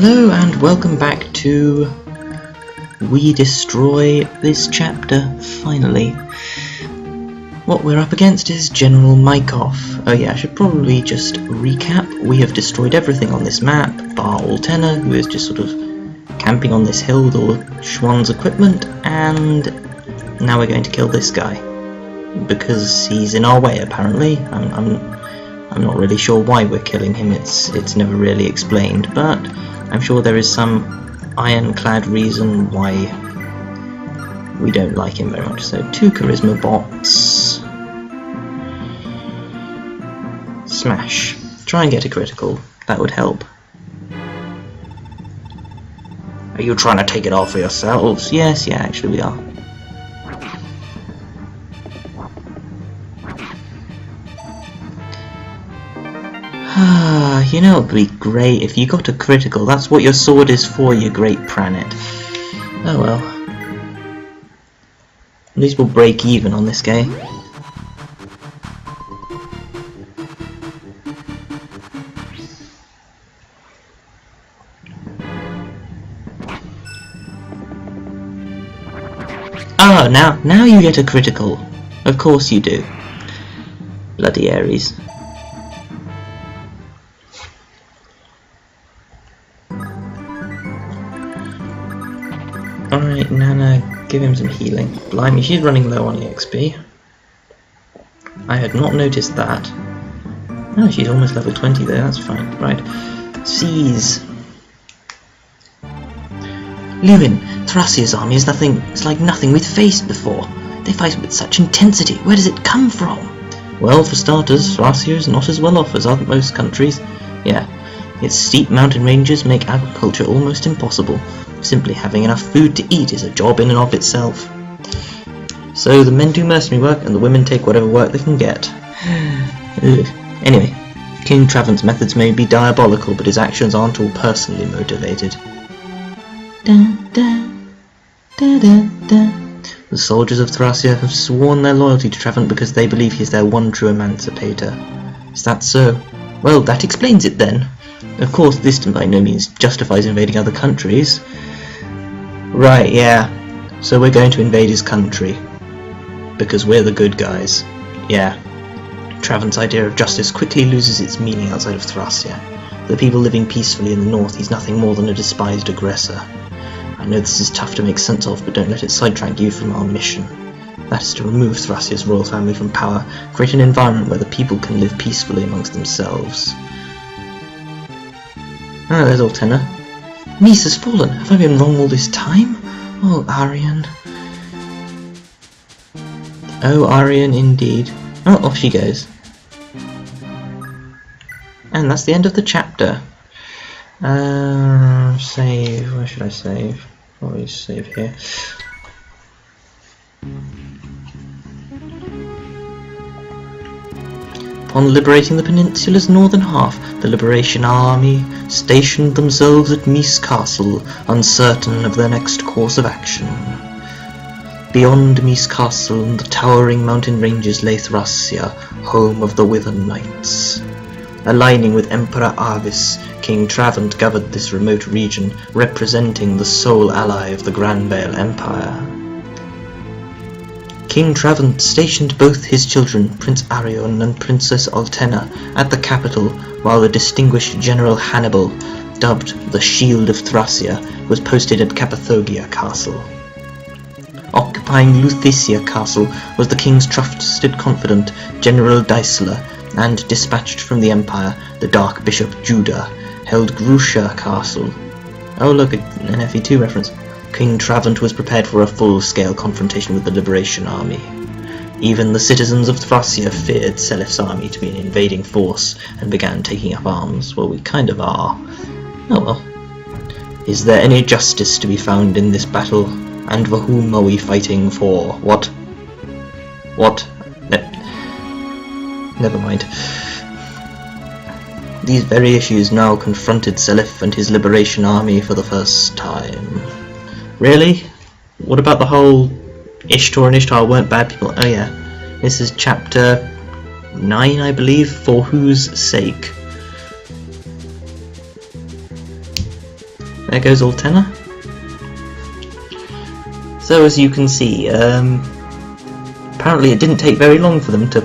Hello and welcome back to We Destroy this chapter, finally. What we're up against is General Maikov. Oh yeah, I should probably just recap. We have destroyed everything on this map, bar Altena, who is just sort of camping on this hill with all of Schwann's equipment, and now we're going to kill this guy. Because he's in our way, apparently. I'm not really sure why we're killing him, it's never really explained, but I'm sure there is some ironclad reason why we don't like him very much. So 2 charisma bots. Smash. Try and get a critical, that would help. Are you trying to take it all for yourselves? Yes, yeah, actually we are. You know, it'd be great if you got a critical. That's what your sword is for, you great pranet. Oh well. At least we'll break even on this game. Oh, now you get a critical. Of course you do. Bloody Ares. Alright, Nana, give him some healing. Blimey, she's running low on EXP. I had not noticed that. Oh, she's almost level 20 there, that's fine. Right. Seize. Lewyn, Thracia's army is like nothing we've faced before. They fight with such intensity. Where does it come from? Well, for starters, Thracia is not as well off as most countries. Yeah, its steep mountain ranges make agriculture almost impossible. Simply having enough food to eat is a job in and of itself. So the men do mercenary work and the women take whatever work they can get. Anyway, King Travant's methods may be diabolical, but his actions aren't all personally motivated. The soldiers of Thracia have sworn their loyalty to Travant because they believe he is their one true emancipator. Is that so? Well, that explains it then. Of course, this by no means justifies invading other countries. Right, yeah. So we're going to invade his country. Because we're the good guys. Yeah. Travant's idea of justice quickly loses its meaning outside of Thracia. For the people living peacefully in the north, he's nothing more than a despised aggressor. I know this is tough to make sense of, but don't let it sidetrack you from our mission. That is to remove Thracia's royal family from power, create an environment where the people can live peacefully amongst themselves. Ah, there's Altena. Mease has fallen. Have I been wrong all this time? Oh, Arione. Oh, Arione indeed. Oh, off she goes. And that's the end of the chapter. Save. Where should I save? Always save here. Upon liberating the peninsula's northern half, the Liberation Army stationed themselves at Mease Castle, uncertain of their next course of action. Beyond Mease Castle and the towering mountain ranges lay Thracia, home of the Withen Knights. Aligning with Emperor Arvis, King Travant governed this remote region, representing the sole ally of the Granvale Empire. King Travant stationed both his children, Prince Arione and Princess Altena, at the capital, while the distinguished General Hannibal, dubbed the Shield of Thracia, was posted at Cappadocia Castle. Occupying Lutetia Castle was the king's trusted confidant, General Deisler, and dispatched from the Empire, the Dark Bishop Judah, held Grucia Castle. Oh look, an FE2 reference. King Travant was prepared for a full-scale confrontation with the Liberation Army. Even the citizens of Thracia feared Seliph's army to be an invading force and began taking up arms. Well, we kind of are. Oh well. Is there any justice to be found in this battle? And for whom are we fighting for? What? What? Never mind. These very issues now confronted Seliph and his Liberation Army for the first time. Really? What about the whole Ishtar and Ishtar weren't bad people? Oh yeah, this is chapter 9, I believe, for whose sake. There goes Altena. So as you can see, apparently it didn't take very long for them to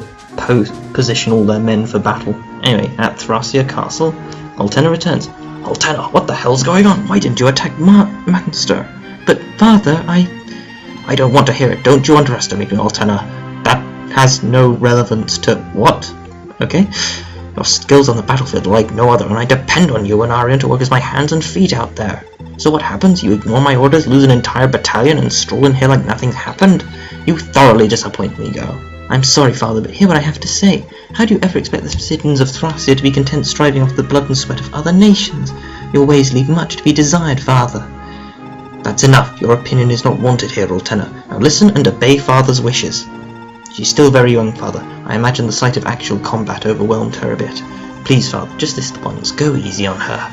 position all their men for battle. Anyway, at Thracia Castle, Altena returns. Altena, what the hell's going on? Why didn't you attack Manchester? But father, I don't want to hear it. Don't you underestimate me, Altena. That has no relevance to what? Okay? Your skills on the battlefield are like no other, and I depend on you and Arione to work as my hands and feet out there. So what happens? You ignore my orders, lose an entire battalion, and stroll in here like nothing's happened? You thoroughly disappoint me, girl. I'm sorry, father, but hear what I have to say. How do you ever expect the citizens of Thracia to be content striving off the blood and sweat of other nations? Your ways leave much to be desired, father. That's enough. Your opinion is not wanted here, Altena. Now listen and obey father's wishes. She's still very young, father. I imagine the sight of actual combat overwhelmed her a bit. Please, father, just this once, go easy on her.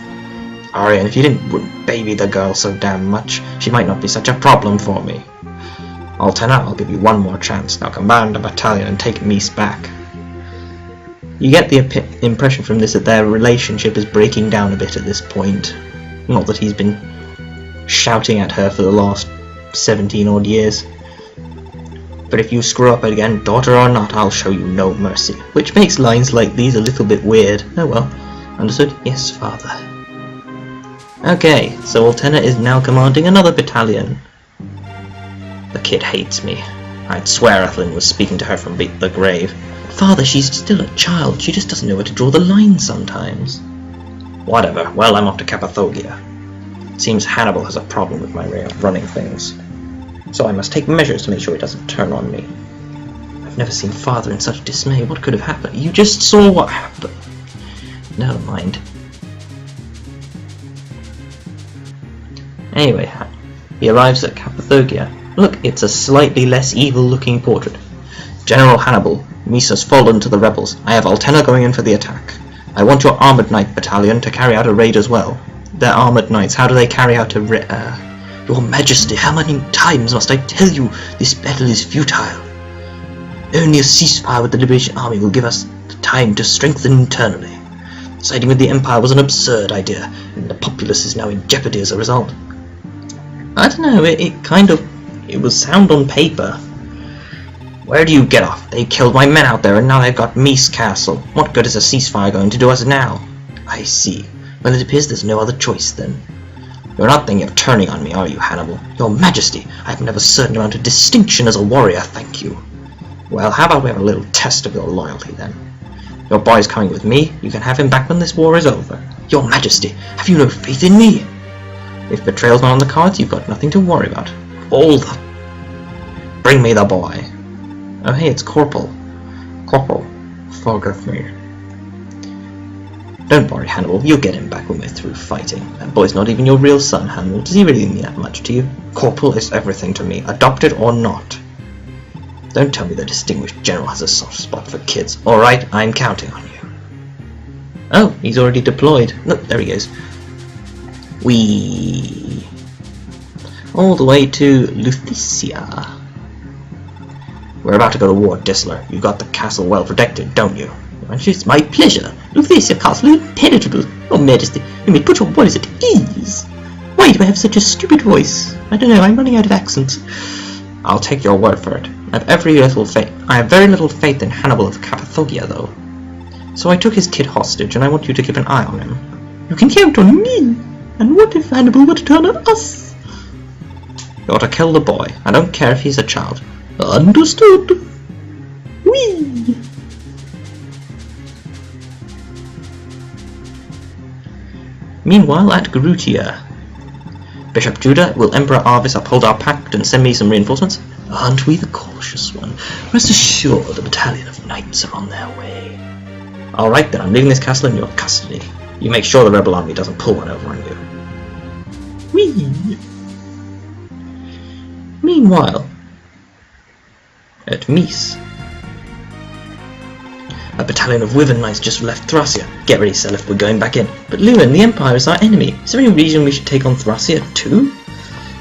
Arione, if you didn't baby the girl so damn much, she might not be such a problem for me. Altena, I'll give you one more chance. Now command a battalion and take Mease back. You get the impression from this that their relationship is breaking down a bit at this point. Not that he's been shouting at her for the last 17 odd years. But if you screw up again, daughter or not, I'll show you no mercy. Which makes lines like these a little bit weird. Oh well. Understood? Yes, father. Okay, so Altena is now commanding another battalion. The kid hates me. I'd swear Ethelyn was speaking to her from the grave. Father, she's still a child. She just doesn't know where to draw the line sometimes. Whatever. Well, I'm off to Cappadocia. It seems Hannibal has a problem with my way of running things. So I must take measures to make sure he doesn't turn on me. I've never seen father in such dismay. What could have happened? You just saw what happened. Never mind. Anyway, he arrives at Cappadocia. Look, it's a slightly less evil-looking portrait. General Hannibal, Mease has fallen to the rebels. I have Altena going in for the attack. I want your armoured knight battalion to carry out a raid as well. They're armoured knights. How do they carry out a raid? Your Majesty, how many times must I tell you this battle is futile? Only a ceasefire with the Liberation Army will give us the time to strengthen internally. Siding with the Empire was an absurd idea, and the populace is now in jeopardy as a result. I don't know, it was sound on paper. Where do you get off? They killed my men out there, and now they've got Mease Castle. What good is a ceasefire going to do us now? I see. Well, it appears there's no other choice, then. You're not thinking of turning on me, are you, Hannibal? Your Majesty, I have never a certain amount of distinction as a warrior, thank you. Well, how about we have a little test of your loyalty, then? Your boy's coming with me. You can have him back when this war is over. Your Majesty, have you no faith in me? If betrayal's not on the cards, you've got nothing to worry about. Bring me the boy. Oh hey, it's Corporal. Corporal, forgive me. Don't worry, Hannibal, you'll get him back when we're through fighting. That boy's not even your real son, Hannibal. Does he really mean that much to you? Corporal is everything to me, adopted or not. Don't tell me the distinguished general has a soft spot for kids. Alright, I'm counting on you. Oh, he's already deployed. Look, there he goes. Whee! All the way to Thracia. We're about to go to war, Disler. You've got the castle well protected, don't you? It's my pleasure. Thracia castle is impenetrable. Your Majesty, you may put your boys at ease. Why do I have such a stupid voice? I don't know, I'm running out of accents. I'll take your word for it. I have very little faith in Hannibal of Cappadocia, though. So I took his kid hostage, and I want you to keep an eye on him. You can count on me. And what if Hannibal were to turn on us? You ought to kill the boy. I don't care if he's a child. Understood. Whee! Meanwhile, at Thracia, Bishop Judah, will Emperor Arvis uphold our pact and send me some reinforcements? Aren't we the cautious one? Rest assured, the battalion of knights are on their way. Alright then, I'm leaving this castle in your custody. You make sure the rebel army doesn't pull one over on you. Whee! Meanwhile, at Mease, a battalion of Wyvern knights just left Thracia. Get ready, Seliph, we're going back in. But Lewyn, the Empire is our enemy. Is there any reason we should take on Thracia too?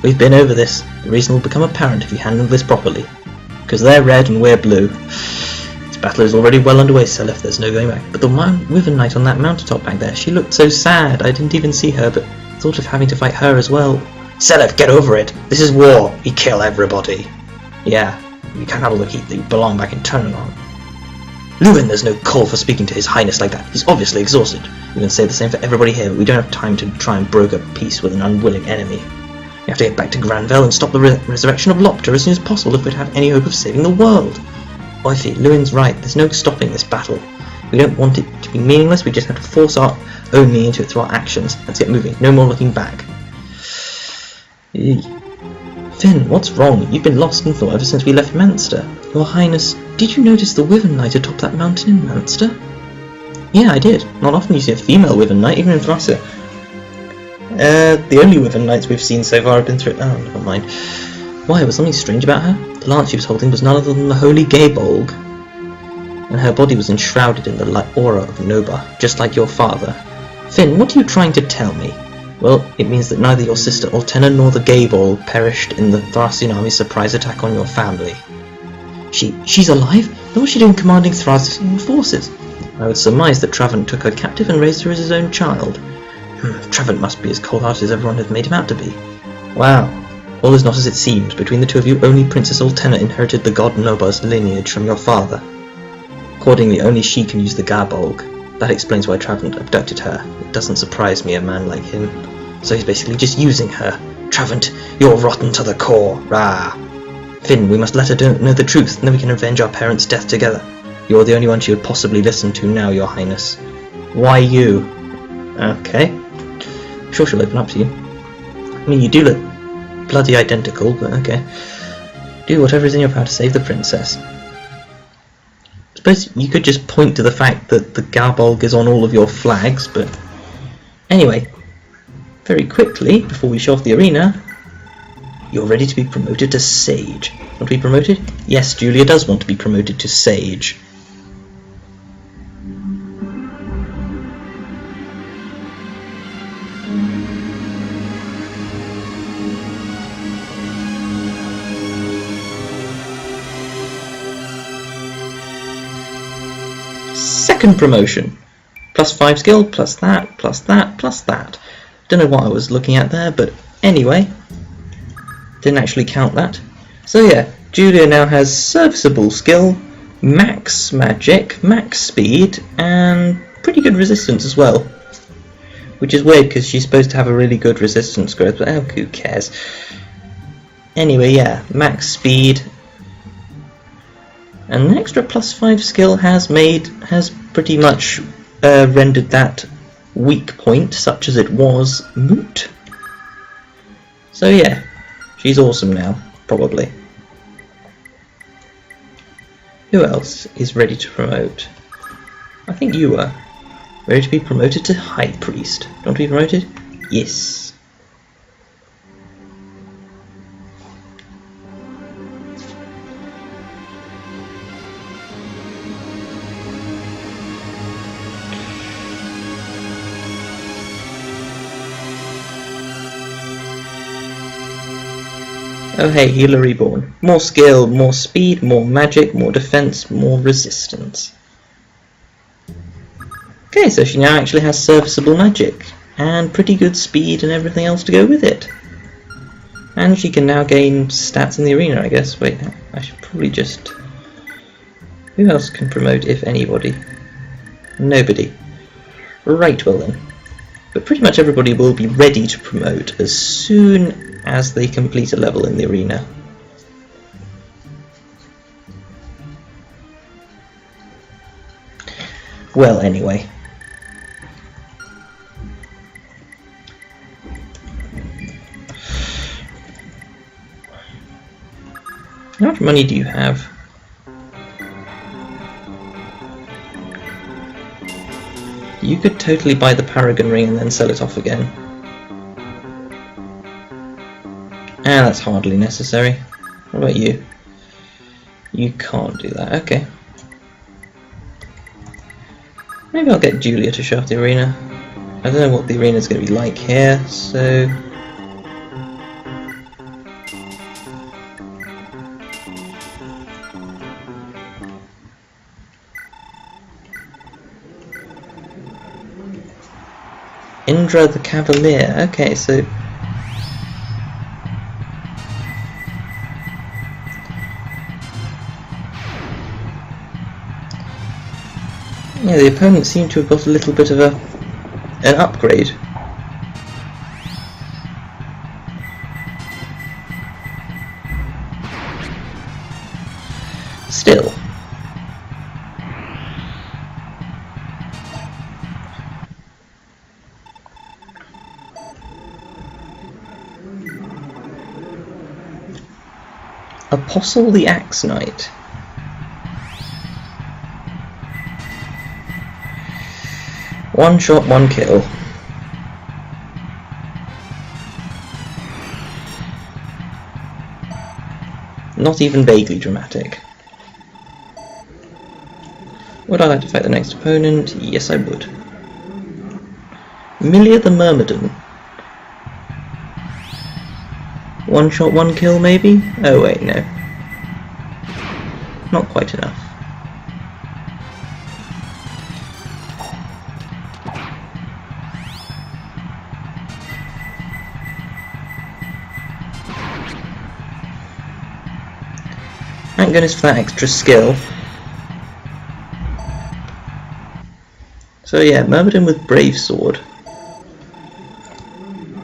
We've been over this. The reason will become apparent if you handle this properly. Because they're red and we're blue. This battle is already well underway, Seliph, there's no going back. But the Wyvern knight on that mountaintop back there, she looked so sad. I didn't even see her, but thought of having to fight her as well. Seliph, get over it! This is war! We kill everybody! Yeah, you can't have all the heat that you belong back in Terranon. Lewyn, there's no call for speaking to His Highness like that. He's obviously exhausted. You can say the same for everybody here, but we don't have time to try and broker peace with an unwilling enemy. We have to get back to Granville and stop the resurrection of Electra as soon as possible if we'd have any hope of saving the world. Oify, Lewyn's right. There's no stopping this battle. We don't want it to be meaningless, we just have to force our own meaning into it through our actions. Let's get moving. No more looking back. Finn, what's wrong? You've been lost in thought ever since we left Manster. Your Highness, did you notice the Wyvern Knight atop that mountain in Manster? Yeah, I did. Not often you see a female Wyvern Knight, even in Thracia. The only Wyvern Knights we've seen so far have been through... Oh, never mind. Why, was something strange about her? The lance she was holding was none other than the holy Gabolg, and her body was enshrouded in the light aura of Noba, just like your father. Finn, what are you trying to tell me? Well, it means that neither your sister Altena nor the Gabolg perished in the Thracian army's surprise attack on your family. She's alive? Then what's she doing commanding Thracian forces? I would surmise that Travant took her captive and raised her as his own child. Travant must be as cold-hearted as everyone has made him out to be. Wow. All is not as it seems. Between the two of you, only Princess Altena inherited the god Noba's lineage from your father. Accordingly, only she can use the Gabolg. That explains why Travant abducted her. It doesn't surprise me, a man like him. So he's basically just using her. Travant, you're rotten to the core. Rah! Finn, we must let her know the truth, and then we can avenge our parents' death together. You're the only one she would possibly listen to now, your highness. Why you? Okay. I'm sure she'll open up to you. I mean, you do look bloody identical, but okay. Do whatever is in your power to save the princess. I suppose you could just point to the fact that the Gabolg is on all of your flags, but anyway, very quickly, before we show off the arena, you're ready to be promoted to Sage. Want to be promoted? Yes, Julia does want to be promoted to Sage. Second promotion. Plus 5 skill, plus that, plus that, plus that. Don't know what I was looking at there, but anyway. Didn't actually count that. So yeah, Julia now has serviceable skill, max magic, max speed, and pretty good resistance as well. Which is weird because she's supposed to have a really good resistance growth, but who cares. Anyway, yeah, max speed. And an extra plus 5 skill has pretty much rendered that weak point, such as it was, moot. So yeah, she's awesome now, probably. Who else is ready to promote? I think you are. Ready to be promoted to High Priest. Do you want to be promoted? Yes. Oh hey, Healer Reborn. More skill, more speed, more magic, more defense, more resistance. Okay, so she now actually has serviceable magic, and pretty good speed and everything else to go with it. And she can now gain stats in the arena, I guess. Wait, I should probably just... Who else can promote, if anybody? Nobody. Right, well then. But pretty much everybody will be ready to promote as soon as they complete a level in the arena. Well, anyway. How much money do you have? You could totally buy the Paragon Ring and then sell it off again. Ah, that's hardly necessary. What about you? You can't do that, okay. Maybe I'll get Julia to show off the arena. I don't know what the arena's going to be like here, so... Sandra the Cavalier. Okay, so... yeah, the opponent seemed to have got a little bit of an upgrade. Still. Apostle the Axe Knight. One shot, one kill. Not even vaguely dramatic. Would I like to fight the next opponent? Yes, I would. Milia the Myrmidon. One shot, one kill, maybe? Oh wait, no. Not quite enough. Thank goodness for that extra skill. So yeah, Myrmidon with Brave Sword.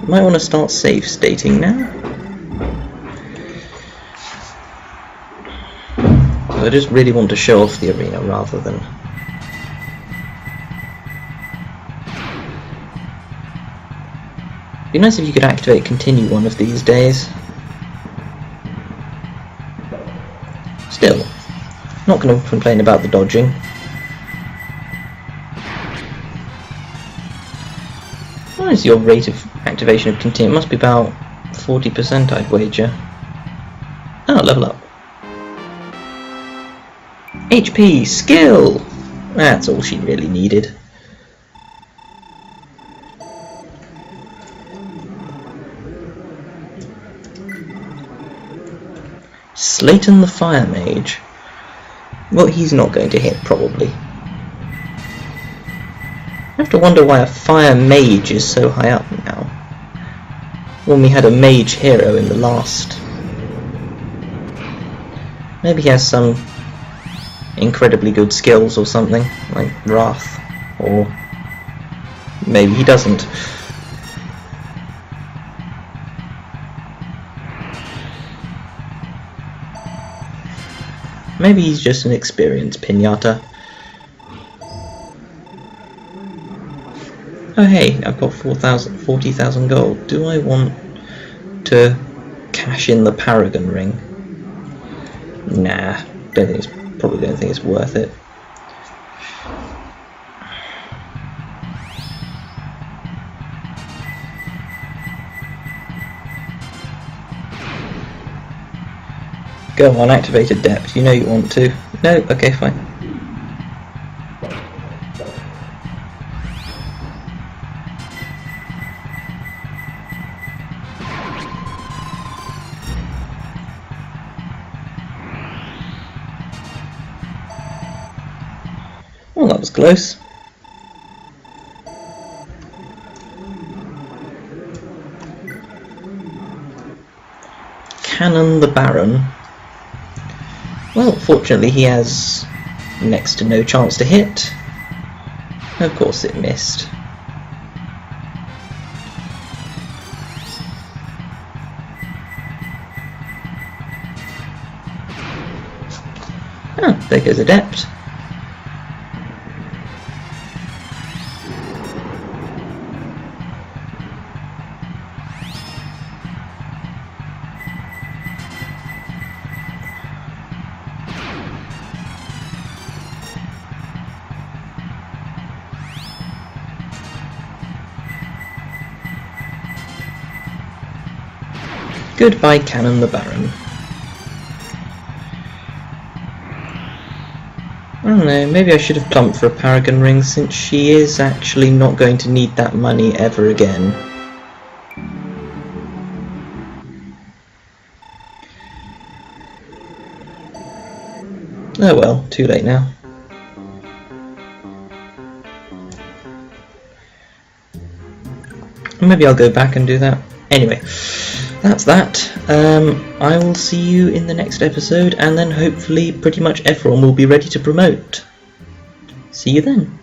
Might want to start save stating now. I just really want to show off the arena rather than... It'd be nice if you could activate continue one of these days. Still, not going to complain about the dodging. What is your rate of activation of continue? It must be about 40%, I'd wager. Oh, level up. HP, skill! That's all she really needed. Slayton the Fire Mage. Well, he's not going to hit, probably. I have to wonder why a Fire Mage is so high up now, when we had a Mage hero in the last. Maybe he has some incredibly good skills or something, like Wrath, or maybe he doesn't. Maybe he's just an experienced pinata. Oh hey, I've got 40,000 gold. Do I want to cash in the Paragon ring? Nah, probably don't think it's worth it. Go on, activate Adept. You know you want to. No? Okay, fine. Well, that was close. Cannon the Baron. Well, fortunately he has next to no chance to hit. Of course it missed. Ah, there goes Adept. Goodbye, Cannon the Baron. I don't know, maybe I should have plumped for a Paragon ring, since she is actually not going to need that money ever again. Oh well, too late now. Maybe I'll go back and do that. Anyway, that's that. I will see you in the next episode, and then hopefully pretty much everyone will be ready to promote. See you then.